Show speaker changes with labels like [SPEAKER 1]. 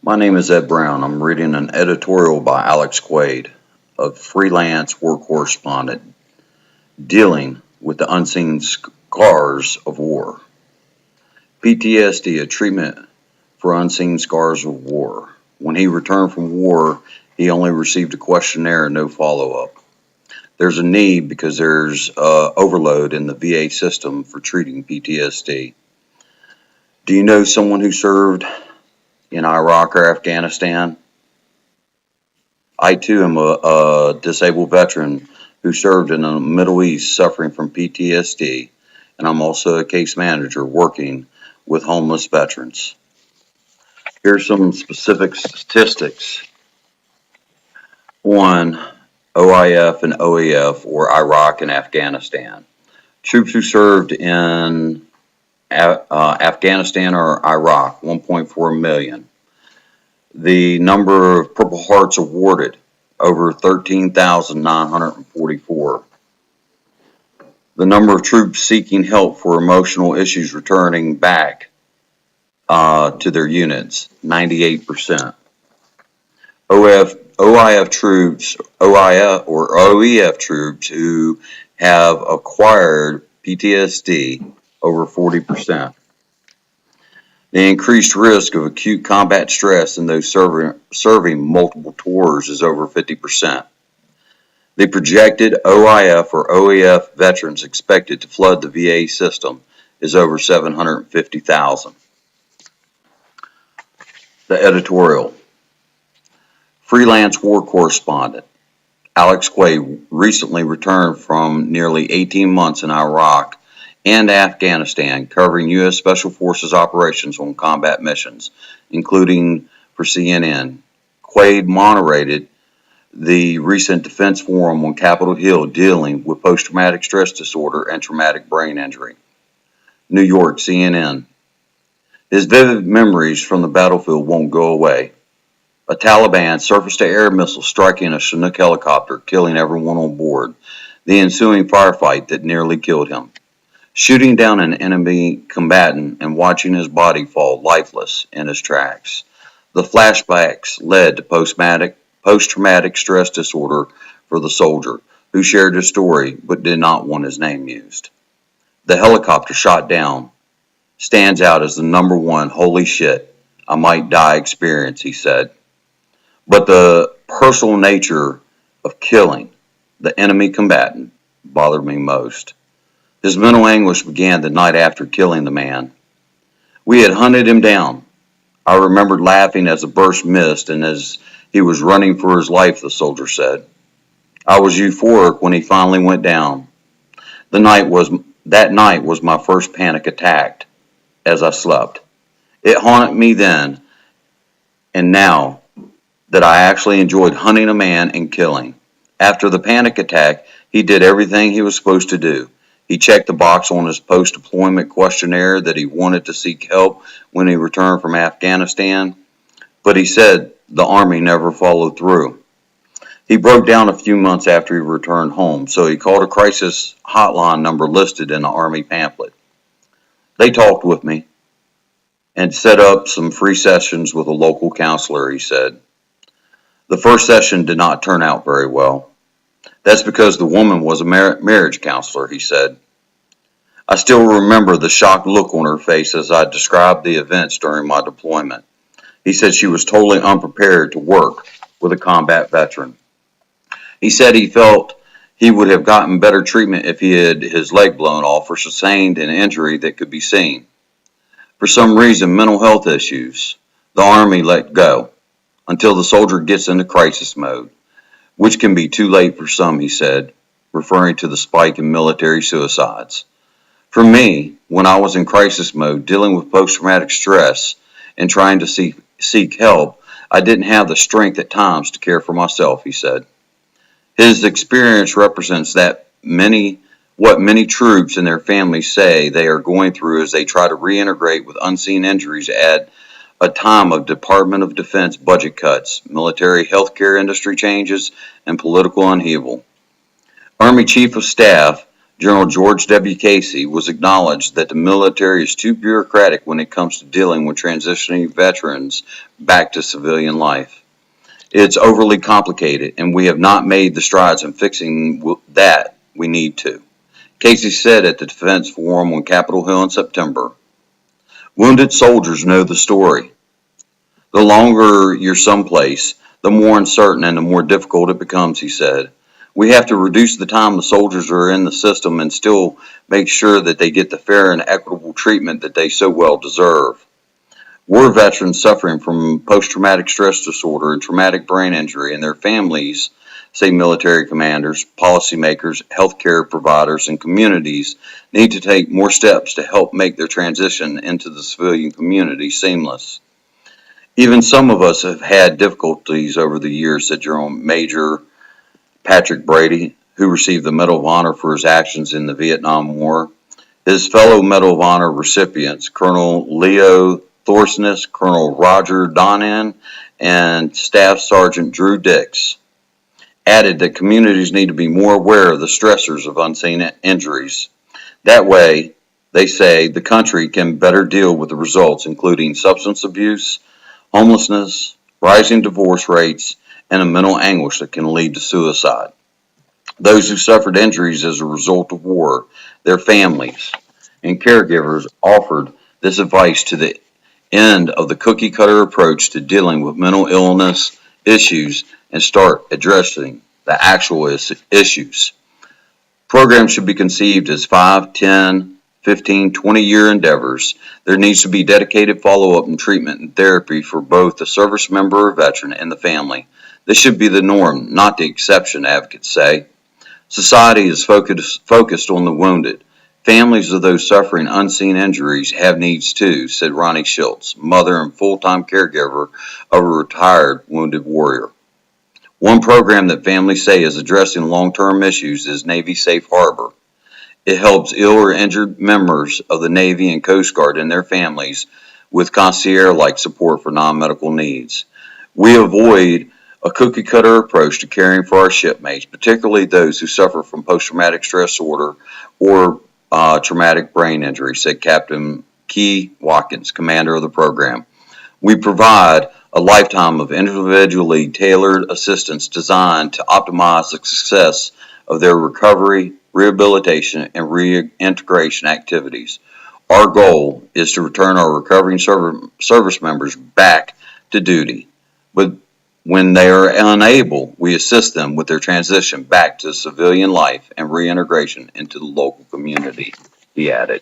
[SPEAKER 1] My name is Ed Brown. I'm reading an editorial by Alex Quaid, a freelance war correspondent, dealing with the unseen scars of war. PTSD, a treatment for unseen scars of war. When he returned from war, he only received a questionnaire and no follow-up. There's a need because there's overload in the VA system for treating PTSD. Do you know someone who served in Iraq or Afghanistan? I too am a disabled veteran who served in the Middle East suffering from PTSD, and I'm also a case manager working with homeless veterans. Here's some specific statistics on OIF and OEF, or Iraq and Afghanistan. Troops who served in Afghanistan or Iraq, 1.4 million. The number of Purple Hearts awarded, over 13,944. The number of troops seeking help for emotional issues returning back to their units, 98%. OIF troops, OEF troops who have acquired PTSD, over 40%. The increased risk of acute combat stress in those serving multiple tours is over 50%. The projected OIF or OEF veterans expected to flood the VA system is over 750,000. The editorial. Freelance war correspondent. Alex Quaid recently returned from nearly 18 months in Iraq and Afghanistan, covering U.S. Special Forces operations on combat missions, including for CNN. Quaid moderated the recent Defense Forum on Capitol Hill dealing with post-traumatic stress disorder and traumatic brain injury. New York, CNN. His vivid memories from the battlefield won't go away. A Taliban surface-to-air missile striking a Chinook helicopter, killing everyone on board. The ensuing firefight that nearly killed him. Shooting down an enemy combatant and watching his body fall lifeless in his tracks. The flashbacks led to post-traumatic stress disorder for the soldier, who shared his story but did not want his name used. The helicopter shot down stands out as the number one holy shit, I might die experience, he said. But the personal nature of killing the enemy combatant bothered me most. His mental anguish began the night after killing the man. We had hunted him down. I remembered laughing as the burst missed and as he was running for his life, the soldier said. I was euphoric when he finally went down. That night was my first panic attack as I slept. It haunted me then and now that I actually enjoyed hunting a man and killing. After the panic attack, he did everything he was supposed to do. He checked the box on his post-deployment questionnaire that he wanted to seek help when he returned from Afghanistan, but he said the Army never followed through. He broke down a few months after he returned home, so he called a crisis hotline number listed in the Army pamphlet. They talked with me and set up some free sessions with a local counselor, he said. The first session did not turn out very well. That's because the woman was a marriage counselor, he said. I still remember the shocked look on her face as I described the events during my deployment. He said she was totally unprepared to work with a combat veteran. He said he felt he would have gotten better treatment if he had his leg blown off or sustained an injury that could be seen. For some reason, mental health issues, the Army let go until the soldier gets into crisis mode, which can be too late for some, he said, referring to the spike in military suicides. For me, when I was in crisis mode, dealing with post-traumatic stress and trying to seek help, I didn't have the strength at times to care for myself, he said. His experience represents what many troops and their families say they are going through as they try to reintegrate with unseen injuries at a time of Department of Defense budget cuts, military healthcare industry changes, and political upheaval. Army Chief of Staff General George W. Casey was acknowledged that the military is too bureaucratic when it comes to dealing with transitioning veterans back to civilian life. It's overly complicated, and we have not made the strides in fixing that we need to. Casey said at the Defense Forum on Capitol Hill in September, "Wounded soldiers know the story. The longer you're someplace, the more uncertain and the more difficult it becomes," he said. "We have to reduce the time the soldiers are in the system and still make sure that they get the fair and equitable treatment that they so well deserve." War veterans suffering from post-traumatic stress disorder and traumatic brain injury and their families, say military commanders, policymakers, healthcare providers, and communities, need to take more steps to help make their transition into the civilian community seamless. "Even some of us have had difficulties over the years," said General Major Patrick Brady, who received the Medal of Honor for his actions in the Vietnam War. His fellow Medal of Honor recipients, Colonel Leo Thorsness, Colonel Roger Donnan, and Staff Sergeant Drew Dix, added that communities need to be more aware of the stressors of unseen injuries. That way, they say, the country can better deal with the results, including substance abuse, homelessness, rising divorce rates, and a mental anguish that can lead to suicide. Those who suffered injuries as a result of war, their families, and caregivers offered this advice to the end of the cookie-cutter approach to dealing with mental illness issues and start addressing the actual issues. Programs should be conceived as 5, 10, 15, 20-year endeavors. There needs to be dedicated follow-up and treatment and therapy for both the service member or veteran and the family. This should be the norm, not the exception, advocates say. Society is focused on the wounded. Families of those suffering unseen injuries have needs too, said Ronnie Schultz, mother and full-time caregiver of a retired wounded warrior. One program that families say is addressing long-term issues is Navy Safe Harbor. It helps ill or injured members of the Navy and Coast Guard and their families with concierge-like support for non-medical needs. We avoid a cookie-cutter approach to caring for our shipmates, particularly those who suffer from post-traumatic stress disorder or traumatic brain injury, said Captain Key Watkins, commander of the program. We provide a lifetime of individually tailored assistance designed to optimize the success of their recovery, rehabilitation, and reintegration activities. Our goal is to return our recovering service members back to duty, but when they are unable, we assist them with their transition back to civilian life and reintegration into the local community, he added.